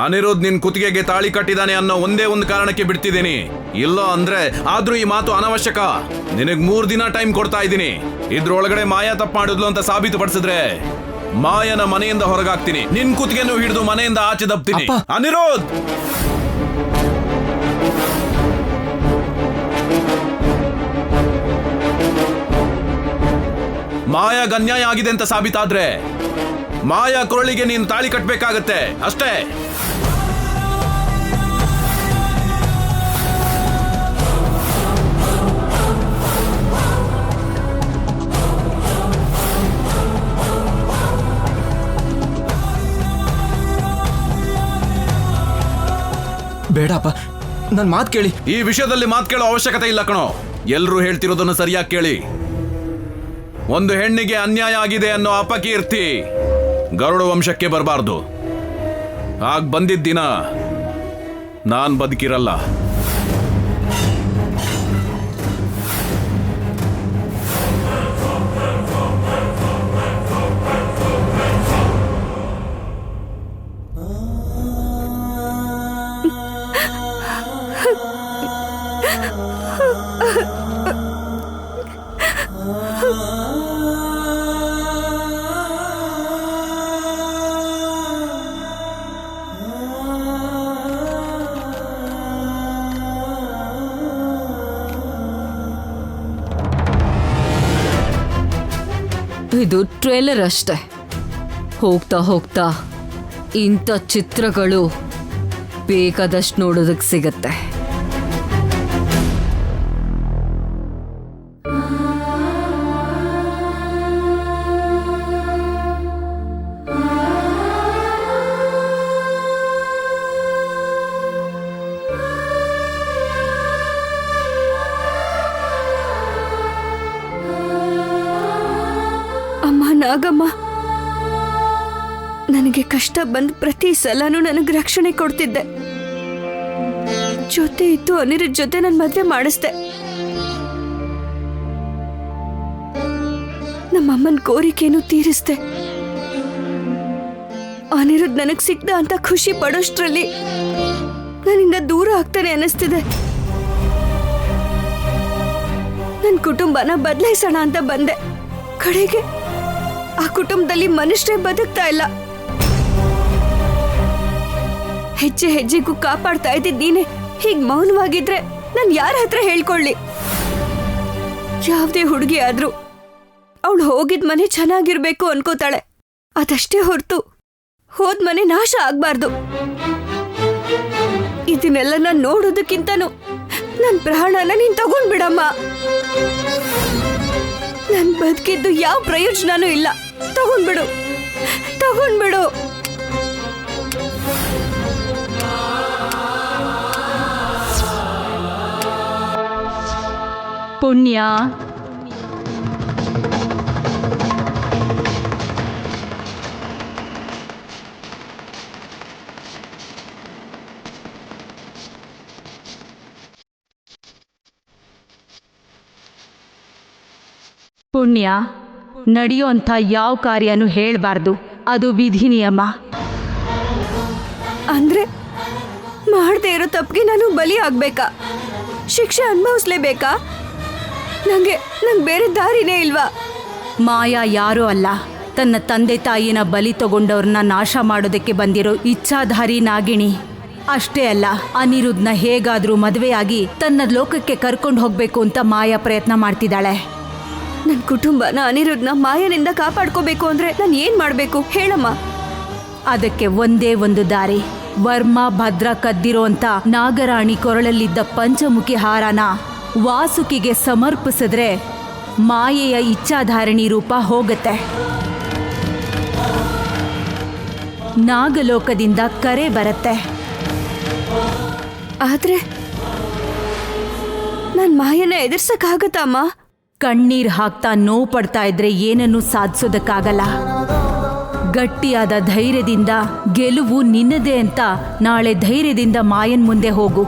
ಅನಿರುದ್ಧ್ ನಿನ್ ಕುತ್ತಿಗೆಗೆ ತಾಳಿ ಕಟ್ಟಿದಾನೆ ಅನ್ನೋ ಒಂದೇ ಒಂದು ಕಾರಣಕ್ಕೆ ಬಿಡ್ತಿದ್ದೀನಿ. ಇಲ್ಲ ಅಂದ್ರೆ ಆದ್ರೂ ಈ ಮಾತು ಅನವಶ್ಯಕ. ನಿನಗ್ 3 ದಿನ ಟೈಮ್ ಕೊಡ್ತಾ ಇದ್ದೀನಿ. ಇದ್ರೊಳಗಡೆ ಮಾಯಾ ತಪ್ಪು ಮಾಡಿದ್ಲು ಅಂತ ಸಾಬೀತು ಪಡಿಸಿದ್ರೆ ಮಾಯನ ಮನೆಯಿಂದ ಹೊರಗಾಗ್ತೀನಿ. ನಿನ್ ಕುತ್ತಿಗೆನೂ ಹಿಡಿದು ಮನೆಯಿಂದ ಆಚೆ ದಬ್ತೀನಿ. ಅನಿರುದ್ಧ್, ಮಾಯಾಗ್ ಅನ್ಯಾಯ ಆಗಿದೆ ಅಂತ ಸಾಬೀತಾದ್ರೆ ಮಾಯಾ ಕೊರಳಿಗೆ ನೀನು ತಾಳಿ ಕಟ್ಟಬೇಕಾಗತ್ತೆ ಅಷ್ಟೇ. ಬೇಡಪ್ಪ, ನನ್ನ ಮಾತು ಕೇಳಿ. ಈ ವಿಷಯದಲ್ಲಿ ಮಾತು ಕೇಳೋ ಅವಶ್ಯಕತೆ ಇಲ್ಲ ಕಣೋ. ಎಲ್ರೂ ಹೇಳ್ತಿರೋದನ್ನು ಸರಿಯಾಗಿ ಕೇಳಿ. ಒಂದು ಹೆಣ್ಣಿಗೆ ಅನ್ಯಾಯ ಆಗಿದೆ ಅನ್ನೋ ಅಪಕೀರ್ತಿ ಗರುಡ ವಂಶಕ್ಕೆ ಬರಬಾರ್ದು. ಆಗ ಬಂದಿದ್ದ ದಿನ ನಾನ್ ಬದುಕಿರಲ್ಲ. ಇದು ಟ್ರೇಲರ್ ಅಷ್ಟೇ. ಹೋಗ್ತಾ ಹೋಗ್ತಾ ಇಂಥ ಚಿತ್ರಗಳು ಬೇಕಾದಷ್ಟು ನೋಡೋದಕ್ಕೆ ಸಿಗತ್ತೆ. ನಾಗಮ್ಮ, ನನಗೆ ಕಷ್ಟ ಬಂದ ಪ್ರತಿ ಸಲನೂ ನನಗೆ ರಕ್ಷಣೆ ಕೊಡ್ತಿದ್ದೆ. ಜೊತೆ ಇದ್ದು ಅನಿರುದ್ಧ್ ಜೊತೆ ನನ್ನ ಮದುವೆ ಮಾಡಿಸ್ದೆ. ನಮ್ಮಮ್ಮನ ಕೋರಿಕೆಯನ್ನು ತೀರಿಸ್ದೆ. ಅನಿರುದ್ಧ್ ನನಗ್ ಸಿಕ್ದ ಅಂತ ಖುಷಿ ಪಡೋಷ್ಟ್ರಲ್ಲಿ ನನ್ನಿಂದ ದೂರ ಆಗ್ತಾನೆ ಅನಿಸ್ತಿದೆ. ನನ್ನ ಕುಟುಂಬನ ಬದಲಾಯಿಸೋಣ ಅಂತ ಬಂದೆ. ಕಡೆಗೆ ಆ ಕುಟುಂಬದಲ್ಲಿ ಮನುಷ್ಯರೇ ಬದುಕ್ತಾ ಇಲ್ಲ. ಹೆಜ್ಜೆ ಹೆಜ್ಜೆಗೂ ಕಾಪಾಡ್ತಾ ಇದ್ದಿದ್ ನೀನೆ ಹೀಗ್ ಮೌನವಾಗಿದ್ರೆ ನಾನು ಯಾರ ಹತ್ರ ಹೇಳ್ಕೊಳ್ಳಿ? ಯಾವ್ದೇ ಹುಡುಗಿ ಆದ್ರೂ ಅವಳು ಹೋಗಿದ್ ಮನೆ ಚೆನ್ನಾಗಿರ್ಬೇಕು ಅನ್ಕೋತಾಳೆ. ಅದಷ್ಟೇ ಹೊರತು ಹೋದ್ ಮನೆ ನಾಶ ಆಗ್ಬಾರ್ದು. ಇದನ್ನೆಲ್ಲ ನಾನು ನೋಡೋದಕ್ಕಿಂತನೂ ನನ್ ಪ್ರಾಣನ ನೀನ್ ತಗೊಂಡ್ಬಿಡಮ್ಮ. ನನ್ ಬದುಕಿದ್ದು ಯಾವ ಪ್ರಯೋಜನನೂ ಇಲ್ಲ. ತಗೊಂಡ್ಬಿಡು, ತಗೊಂಡ್ಬಿಡು. ಪುಣ್ಯ, ಪುಣ್ಯ, ನಡೆಯುವಂಥ ಯಾವ ಕಾರ್ಯನೂ ಹೇಳಬಾರ್ದು. ಅದು ವಿಧಿ ನಿಯಮ. ಅಂದ್ರೆ ಮಾಡದೇ ಇರೋ ತಪ್ಪಿಗೆ ನಾನು ಬಲಿ ಆಗ್ಬೇಕಾ? ಶಿಕ್ಷೆ ಅನುಭವಿಸ್ಲೇಬೇಕಾ? ನಂಗೆ ಬೇರೆ ದಾರಿನೇ ಇಲ್ವಾ? ಮಾಯಾ ಯಾರೂ ಅಲ್ಲ, ತನ್ನ ತಂದೆ ತಾಯಿನ ಬಲಿ ತಗೊಂಡವ್ರನ್ನ ನಾಶ ಮಾಡೋದಕ್ಕೆ ಬಂದಿರೋ ಇಚ್ಛಾಧಾರಿ ನಾಗಿಣಿ. ಅಷ್ಟೇ ಅಲ್ಲ, ಅನಿರುದ್ಧನ ಹೇಗಾದ್ರೂ ಮದುವೆಯಾಗಿ ತನ್ನ ಲೋಕಕ್ಕೆ ಕರ್ಕೊಂಡು ಹೋಗ್ಬೇಕು ಅಂತ ಮಾಯಾ ಪ್ರಯತ್ನ ಮಾಡ್ತಿದ್ದಾಳೆ. ನನ್ನ ಕುಟುಂಬನ ಅನಿರುದ್ಧನ ಮಾಯನಿಂದ ಕಾಪಾಡ್ಕೋಬೇಕು ಅಂದ್ರೆ ನಾನು ಏನ್ ಮಾಡ್ಬೇಕು ಹೇಳಮ್ಮ? ಅದಕ್ಕೆ ಒಂದೇ ಒಂದು ದಾರಿ. ವರ್ಮ ಭದ್ರ ಕದ್ದಿರೋಂಥ ನಾಗರಾಣಿ ಕೊರಳಲ್ಲಿದ್ದ ಪಂಚಮುಖಿ ಹಾರನ ವಾಸುಕಿಗೆ ಸಮರ್ಪಿಸಿದ್ರೆ ಮಾಯೆಯ ಇಚ್ಛಾಧಾರಣಿ ರೂಪ ಹೋಗುತ್ತೆ. ನಾಗಲೋಕದಿಂದ ಕರೆ ಬರುತ್ತೆ. ಆದ್ರೆ ನನ್ ಮಾಯನ ಎದುರ್ಸಕ್ಕಾಗತ್ತಮ್ಮ? ಕಣ್ಣೀರ್ ಹಾಕ್ತಾ ನೋವು ಪಡ್ತಾ ಇದ್ರೆ ಏನನ್ನೂ ಸಾಧಿಸೋದಕ್ಕಾಗಲ್ಲ. ಗಟ್ಟಿಯಾದ ಧೈರ್ಯದಿಂದ ಗೆಲುವು ನಿನ್ನದೇ ಅಂತ ನಾಳೆ ಧೈರ್ಯದಿಂದ ಮಾಯನ್ ಮುಂದೆ ಹೋಗು.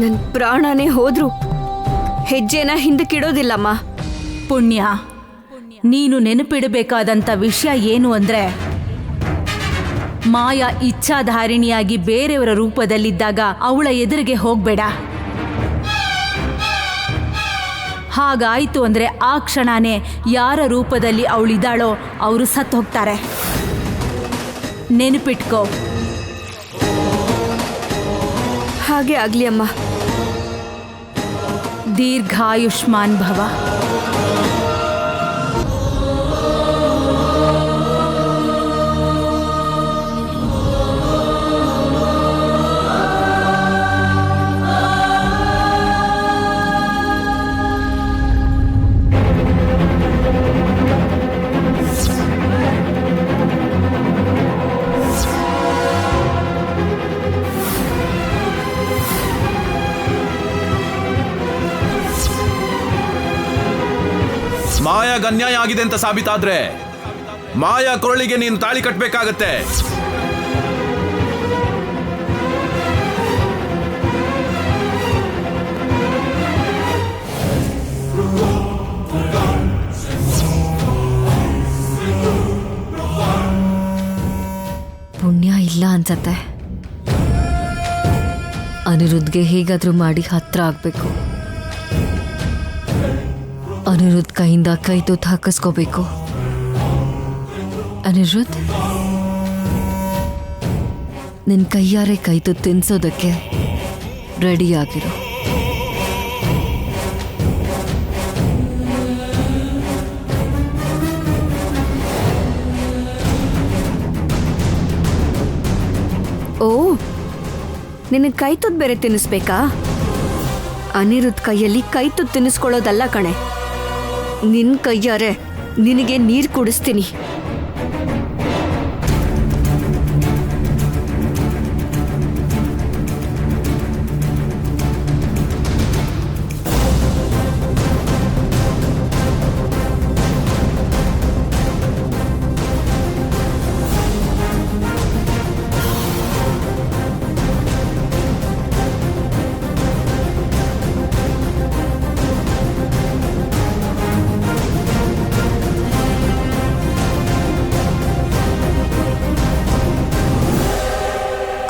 ನನ್ ಪ್ರಾಣನೇ ಹೋದ್ರು ಹೆಜ್ಜೆನ ಹಿಂದಕ್ಕಿಡೋದಿಲ್ಲಮ್ಮ. ಪುಣ್ಯ, ನೀನು ನೆನಪಿಡಬೇಕಾದಂಥ ವಿಷಯ ಏನು ಅಂದ್ರೆ, ಮಾಯಾ ಇಚ್ಛಾಧಾರಿಣಿಯಾಗಿ ಬೇರೆಯವರ ರೂಪದಲ್ಲಿದ್ದಾಗ ಅವಳ ಎದುರಿಗೆ ಹೋಗ್ಬೇಡ. ಹಾಗಾಯ್ತು ಅಂದ್ರೆ ಆ ಕ್ಷಣನೇ ಯಾರ ರೂಪದಲ್ಲಿ ಅವಳಿದ್ದಾಳೋ ಅವರು ಸತ್ತು ಹೋಗ್ತಾರೆ. ನೆನಪಿಟ್ಕೋ. ಹಾಗೆ ಆಗ್ಲಿ ಅಮ್ಮ. ದೀರ್ಘಾಯುಷ್ಮಾನ್ ಭವ. ಮಾಯಾಗ ಅನ್ಯಾಯ ಆಗಿದೆ ಅಂತ ಸಾಬೀತಾದ್ರೆ ಮಾಯಾ ಕೊರಳಿಗೆ ನೀನು ತಾಳಿ ಕಟ್ಟಬೇಕಾಗತ್ತೆ. ಪುಣ್ಯ ಇಲ್ಲ ಅನ್ಸತ್ತೆ. ಅನಿರುದ್ಧ್ಗೆ ಹೇಗಾದ್ರೂ ಮಾಡಿ ಹತ್ರ ಆಗ್ಬೇಕು. ಅನಿರುದ್ಧ್ ಕೈಯಿಂದ ಕೈ ತುತ್ತು ಹಾಕಿಸ್ಕೋಬೇಕು. ಅನಿರುದ್ಧ್, ನಿನ್ ಕೈಯಾರೆ ಕೈ ತುತ್ತು ತಿನ್ಸೋದಕ್ಕೆ ರೆಡಿ ಆಗಿರೋ. ಓ, ನಿನಗೆ ಕೈ ತುತ್ತು ಬೇರೆ ತಿನ್ನಿಸ್ಬೇಕಾ? ಅನಿರುದ್ಧ್ ಕೈಯಲ್ಲಿ ಕೈ ತುತ್ತು ತಿನ್ನಿಸ್ಕೊಳ್ಳೋದಲ್ಲ ಕಣೆ, ನಿನ್ ಕೈಯಾರೆ ನಿನಗೆ ನೀರು ಕುಡಿಸ್ತೀನಿ.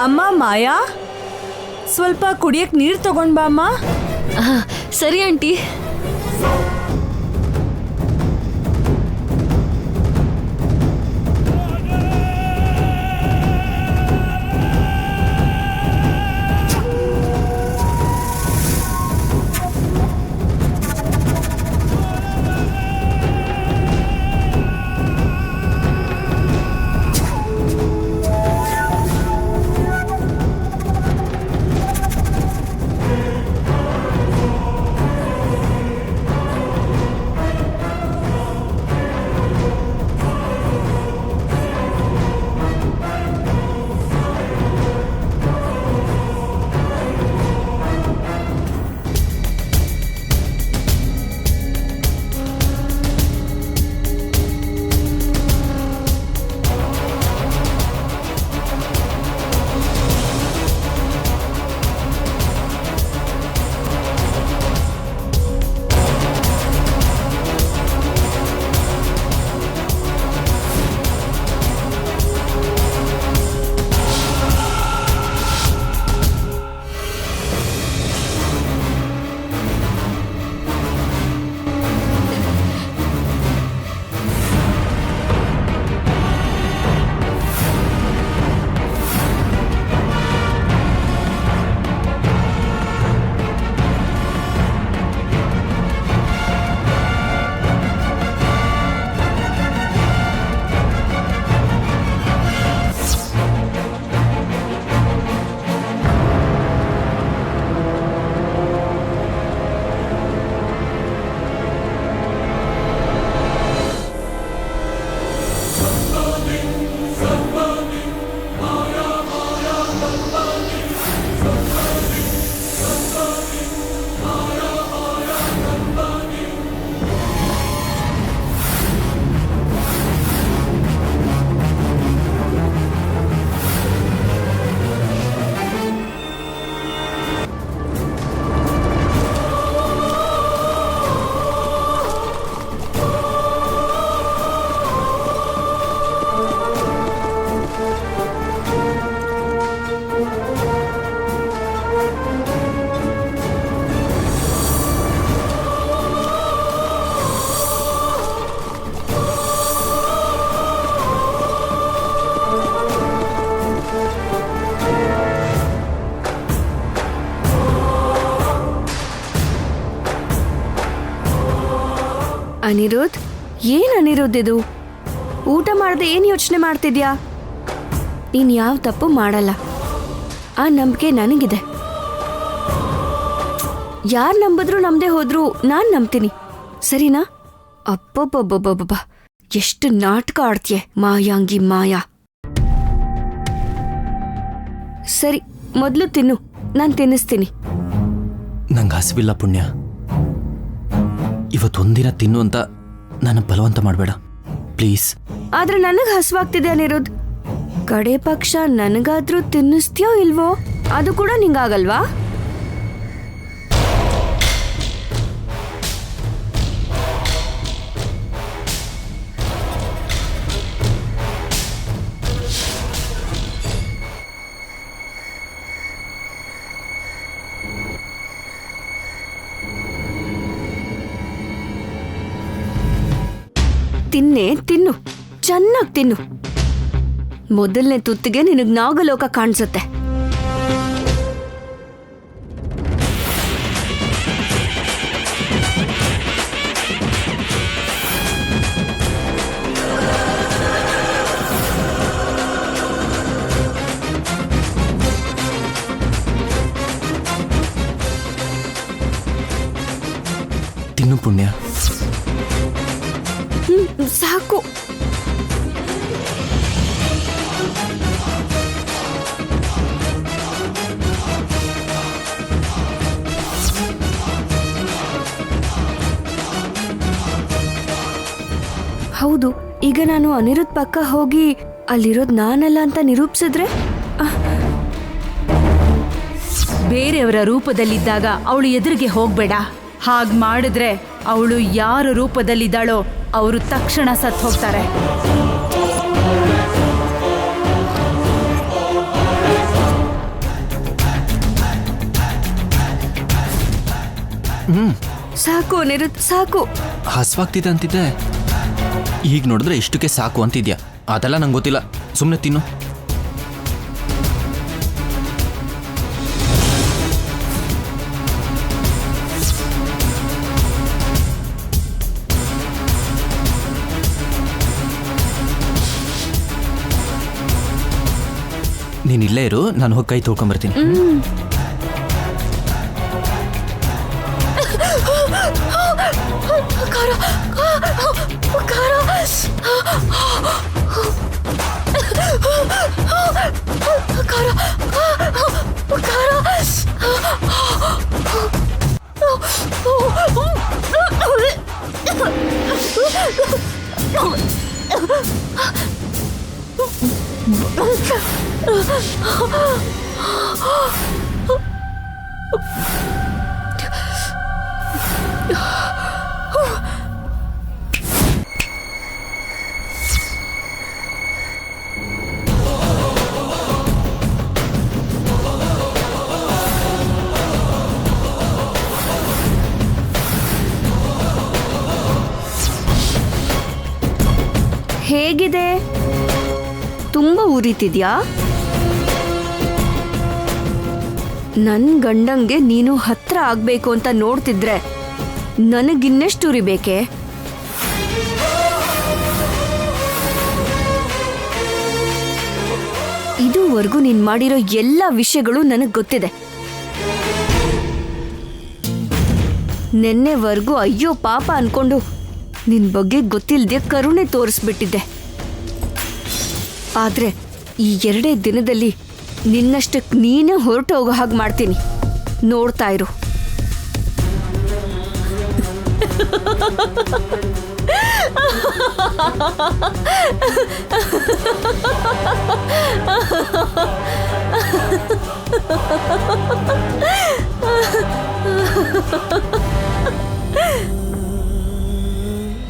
ಅಮ್ಮ ಮಾಯಾ, ಸ್ವಲ್ಪ ಕುಡಿಯಕ್ಕೆ ನೀರು ತಗೊಂಡ್ ಬಾ ಅಮ್ಮ. ಸರಿ ಆಂಟಿ. ಅನಿರುದ್ಧ್, ಏನ್ ಅನಿರುದ್ಧ್ ಇದು? ಊಟ ಮಾಡದೆ ಏನ್ ಯೋಚನೆ ಮಾಡ್ತಿದ್ಯಾ? ನೀನ್ ಯಾವ ತಪ್ಪು ಮಾಡಲ್ಲ, ಆ ನಂಬಿಕೆ ನನಗಿದೆ. ಯಾರ್ ನಂಬಿದ್ರು ನಮ್ದೇ ಹೋದ್ರು ನಾನ್ ನಂಬ್ತೀನಿ, ಸರಿನಾ? ಅಪ್ಪಬ್ಬಬ್ಬಬ್ಬಬ್ಬ, ಎಷ್ಟು ನಾಟಕ ಆಡ್ತೀಯ ಮಾಯಾಂಗಿ ಮಾಯಾ. ಸರಿ, ಮೊದ್ಲು ತಿನ್ನು, ನಾನ್ ತಿನ್ನಿಸ್ತೀನಿ. ನಂಗೆ ಹಸಿವಿಲ್ಲ ಪುಣ್ಯ. ಇವತ್ತೊಂದಿನ ತಿನ್ನು ಅಂತ ನನ್ನ ಬಲವಂತ ಮಾಡಬೇಡ ಪ್ಲೀಸ್. ಆದ್ರೆ ನನಗ್ ಹಸುವಾಗ್ತಿದೆ ಅನಿರುದ್ಧ್. ಕಡೆ ಪಕ್ಷ ನನಗಾದ್ರೂ ತಿನ್ನಿಸ್ತೀಯೋ ಇಲ್ವೋ? ಅದು ಕೂಡ ನಿಂಗಾಗಲ್ವಾ? ತಿನ್ನು, ಚೆನ್ನಾಗಿ ತಿನ್ನು. ಮೊದಲನೇ ತುತ್ತಿಗೆ ನಿನಗ್ ನಾಗಲೋಕ ಕಾಣಿಸುತ್ತೆ. ತಿನ್ನು ಪುಣ್ಯ. ಸಾಕು. ಹೌದು, ಈಗ ನಾನು ಅನಿರುದ್ಧ್ ಪಕ್ಕ ಹೋಗಿ ಅಲ್ಲಿರೋದ್ ನಾನಲ್ಲ ಅಂತ ನಿರೂಪಿಸಿದ್ರೆ? ಬೇರೆಯವರ ರೂಪದಲ್ಲಿದ್ದಾಗ ಅವಳು ಎದುರಿಗೆ ಹೋಗ್ಬೇಡ. ಹಾಗ್ ಮಾಡಿದ್ರೆ ಅವಳು ಯಾರ ರೂಪದಲ್ಲಿದ್ದಾಳೋ ಅವರು ತಕ್ಷಣ ಸತ್ತು ಹೋಗ್ತಾರೆ. ಸಾಕು ಅನಿರುದ್ಧ್, ಸಾಕು. ಹಸ್ವಾಗ್ತಿದೆ ಅಂತಿದ್ದೆ, ಈಗ ನೋಡಿದ್ರೆ ಇಷ್ಟಕ್ಕೆ ಸಾಕು ಅಂತಿದ್ಯಾ? ಅದೆಲ್ಲ ನಂಗೆ ಗೊತ್ತಿಲ್ಲ, ಸುಮ್ಮನೆ ತಿನ್ನು. ನೀನು ಇಲ್ಲೇ ಇರು, ನಾನು ಹೋಗಿ ಕೈ ತೊಳ್ಕೊಂಬರ್ತೀನಿ. ಹೇಗಿದೆ? ತುಂಬಾ ಉರಿತಿದ್ಯಾ? ನನ್ ಗಂಡಂಗೆ ನೀನು ಹತ್ರ ಆಗ್ಬೇಕು ಅಂತ ನೋಡ್ತಿದ್ರೆ ನನಗಿನ್ನೆಷ್ಟು ಉರಿಬೇಕೆ? ಇದುವರೆಗೂ ನೀನ್ ಮಾಡಿರೋ ಎಲ್ಲ ವಿಷಯಗಳು ನನಗ್ ಗೊತ್ತಿದೆ. ನೆನ್ನೆವರೆಗೂ ಅಯ್ಯೋ ಪಾಪ ಅನ್ಕೊಂಡು ನಿನ್ ಬಗ್ಗೆ ಗೊತ್ತಿಲ್ದೆ ಕರುಣೆ ತೋರಿಸ್ಬಿಟ್ಟಿದ್ದೆ. ಆದ್ರೆ ಈ 2 ದಿನದಲ್ಲಿ ನಿನ್ನಷ್ಟಕ್ಕೆ ನೀನೇ ಹೊರಟು ಹೋಗೋ ಹಾಗೆ ಮಾಡ್ತೀನಿ, ನೋಡ್ತಾ ಇರು.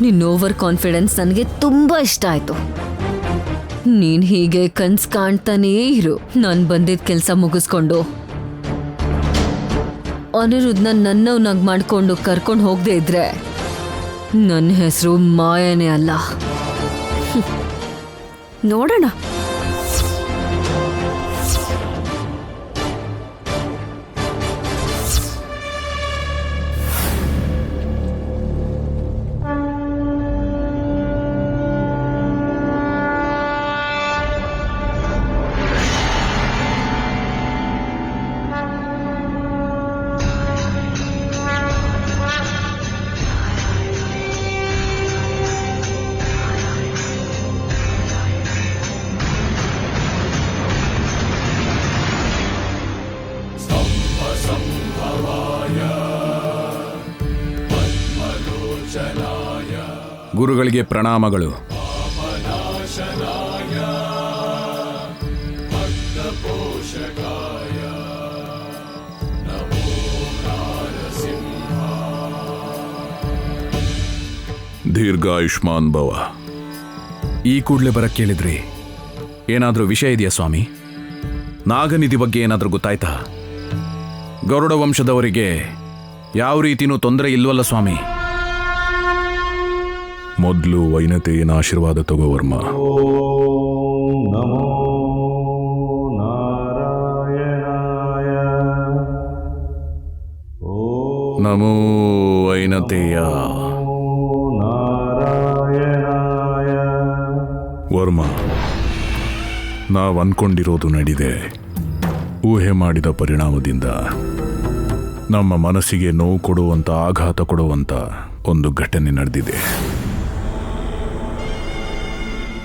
ನಿನ್ನ ಓವರ್ ಕಾನ್ಫಿಡೆನ್ಸ್ ನನಗೆ ತುಂಬಾ ಇಷ್ಟ ಆಯ್ತು. ನೀನ್ ಹೀಗೆ ಕನ್ಸ್ ಕಾಣ್ತಾನೇ ಇರು. ನಾನು ಬಂದಿದ್ದ ಕೆಲಸ ಮುಗಿಸ್ಕೊಂಡು ಅನಿರುದ್ಧನ ನನ್ನವನಾಗ್ ಮಾಡ್ಕೊಂಡು ಕರ್ಕೊಂಡು ಹೋಗದೆ ಇದ್ರೆ ನನ್ನ ಹೆಸರು ಮಾಯನೇ ಅಲ್ಲ. ನೋಡೋಣ. ಗುರುಗಳಿಗೆ ಪ್ರಣಾಮಗಳು. ದೀರ್ಘಾಯುಷ್ಮಾನ್ ಭವ. ಈ ಕೂಡಲೇ ಬರಕ್ಕೆ ಕೇಳಿದ್ರಿ, ಏನಾದರೂ ವಿಷಯ ಇದೆಯಾ ಸ್ವಾಮಿ? ನಾಗನಿಧಿ ಬಗ್ಗೆ ಏನಾದರೂ ಗೊತ್ತಾಯ್ತಾ? ಗರುಡ ವಂಶದವರಿಗೆ ಯಾವ ರೀತಿನೂ ತೊಂದರೆ ಇಲ್ವಲ್ಲ ಸ್ವಾಮಿ? ಮೊದಲು ವೈನತೆಯನ ಆಶೀರ್ವಾದ ತಗೋ ವರ್ಮ. ನಮೋ ವೈನತೆಯ. ವರ್ಮ, ನಾವು ಅನ್ಕೊಂಡಿರೋದು ನಡೆದಿದೆ. ಊಹೆ ಮಾಡಿದ ಪರಿಣಾಮದಿಂದ ನಮ್ಮ ಮನಸ್ಸಿಗೆ ನೋವು ಕೊಡುವಂತ, ಆಘಾತ ಕೊಡುವಂತ ಒಂದು ಘಟನೆ ನಡೆದಿದೆ.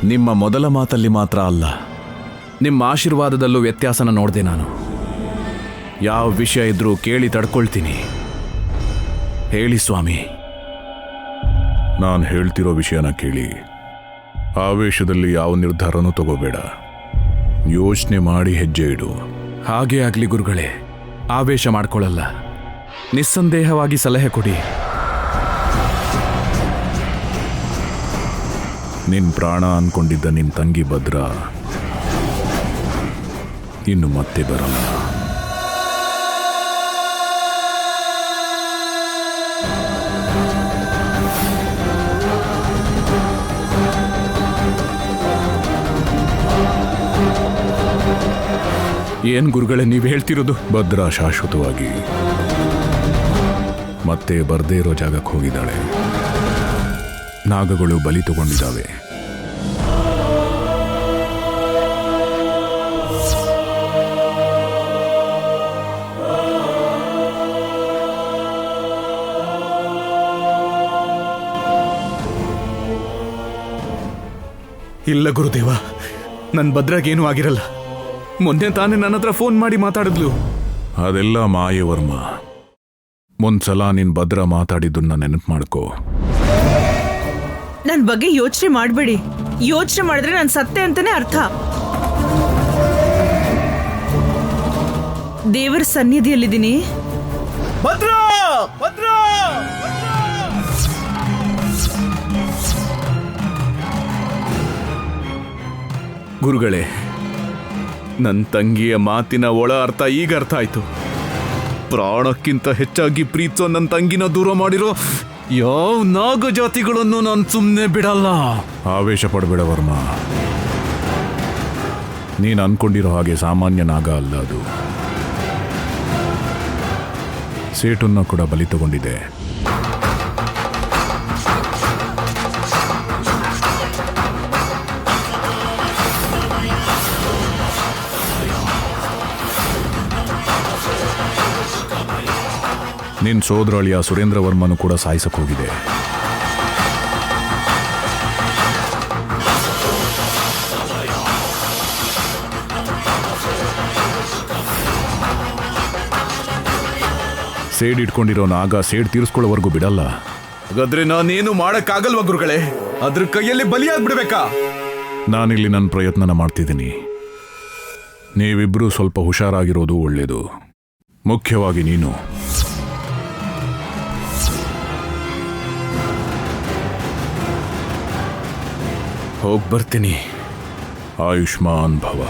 ನಿಮ್ಮ ಮೊದಲ ಮಾತಲ್ಲಿ ಮಾತ್ರ ಅಲ್ಲ, ನಿಮ್ಮ ಆಶೀರ್ವಾದದಲ್ಲೂ ವ್ಯತ್ಯಾಸನ ನೋಡಿದೆ ನಾನು. ಯಾವ ವಿಷಯ ಇದ್ರೂ ಕೇಳಿ ತಡ್ಕೊಳ್ತೀನಿ. ಹೇಳಿ ಸ್ವಾಮಿ. ನಾನು ಹೇಳ್ತಿರೋ ವಿಷಯನ ಕೇಳಿ. ಆವೇಶದಲ್ಲಿ ಯಾವ ನಿರ್ಧಾರನೂ ತಗೋಬೇಡ. ಯೋಚನೆ ಮಾಡಿ ಹೆಜ್ಜೆ ಇಡು. ಹಾಗೇ ಆಗಲಿ ಗುರುಗಳೇ, ಆವೇಶ ಮಾಡ್ಕೊಳ್ಳಲ್ಲ. ನಿಸ್ಸಂದೇಹವಾಗಿ ಸಲಹೆ ಕೊಡಿ. ನಿನ್ ಪ್ರಾಣ ಅನ್ಕೊಂಡಿದ್ದ ನಿನ್ ತಂಗಿ ಭದ್ರ ಇನ್ನು ಮತ್ತೆ ಬರಲ್ಲ. ಏನ್ ಗುರುಗಳೇ ನೀವು ಹೇಳ್ತಿರೋದು? ಭದ್ರ ಶಾಶ್ವತವಾಗಿ ಮತ್ತೆ ಬರ್ದೇ ಇರೋ ಜಾಗಕ್ಕೆ ಹೋಗಿದ್ದಾಳೆ. ನಾಗಗಳು ಬಲಿ ತಗೊಂಡಿದ್ದಾವೆ. ಇಲ್ಲ ಗುರುದೇವ, ನನ್ನ ಭದ್ರಾಗೇನೂ ಆಗಿರಲ್ಲ. ಮೊನ್ನೆ ತಾನೇ ನನ್ನ ಹತ್ರ ಫೋನ್ ಮಾಡಿ ಮಾತಾಡಿದ್ಲು. ಅದೆಲ್ಲ ಮಾಯೆ ವರ್ಮ. ಒಂದ್ಸಲ ನಿನ್ ಭದ್ರ ಮಾತಾಡಿದ್ದನ್ನ ನೆನಪು ಮಾಡ್ಕೋ. ನನ್ನ ಬಗ್ಗೆ ಯೋಚನೆ ಮಾಡಬೇಡಿ. ಯೋಚನೆ ಮಾಡಿದ್ರೆ ನಾನು ಸತ್ತೆ ಅಂತಾನೆ ಅರ್ಥ. ದೇವರ ಸನ್ನಿಧಿಯಲ್ಲಿದ್ದೀನಿ. ಭದ್ರಾ! ಭದ್ರಾ! ಗುರುಗಳೇ, ನನ್ನ ತಂಗಿಯ ಮಾತಿನ ಒಳ ಅರ್ಥ ಈಗ ಅರ್ಥ ಆಯ್ತು. ಪ್ರಾಣಕ್ಕಿಂತ ಹೆಚ್ಚಾಗಿ ಪ್ರೀತಿಸೋ ನನ್ನ ತಂಗಿನ ದೂರ ಮಾಡಿರೋ ಯಾವ ನಾಗ ಜಾತಿಗಳನ್ನು ನಾನು ಸುಮ್ಮನೆ ಬಿಡಲ್ಲ. ಆವೇಶ ಪಡಬೇಡ ವರ್ಮ. ನೀನು ಅನ್ಕೊಂಡಿರೋ ಹಾಗೆ ಸಾಮಾನ್ಯ ನಾಗ ಅಲ್ಲ ಅದು. ಸೇಟನ್ನ ಕೂಡ ಬಲಿ ತಗೊಂಡಿದೆ. ನಿನ್ ಸೋದರಳಿಯ ಸುರೇಂದ್ರ ವರ್ಮನು ಕೂಡ ಸಾಯಿಸಕ್ ಹೋಗಿದೆ. ಸೇಡ್ ಇಟ್ಕೊಂಡಿರೋ ನಾಗ ಸೇಡ್ ತೀರಿಸ್ಕೊಳ್ಳೋವರೆಗೂ ಬಿಡಲ್ಲ. ಹಾಗಾದ್ರೆ ನಾನೇನು ಮಾಡಕ್ಕಾಗಲ್ವಾ ಗುರುಗಳೇ? ಅದ್ರ ಕೈಯಲ್ಲಿ ಬಲಿಯಾಗ್ಬಿಡ್ಬೇಕಾ? ನಾನಿಲ್ಲಿ ನನ್ನ ಪ್ರಯತ್ನನ ಮಾಡ್ತಿದ್ದೀನಿ. ನೀವಿಬ್ರು ಸ್ವಲ್ಪ ಹುಷಾರಾಗಿರೋದು ಒಳ್ಳೇದು. ಮುಖ್ಯವಾಗಿ ನೀನು. ಹೋಗಿ ಬರ್ತೀನಿ. ಆಯುಷ್ಮಾನ್ ಭವ.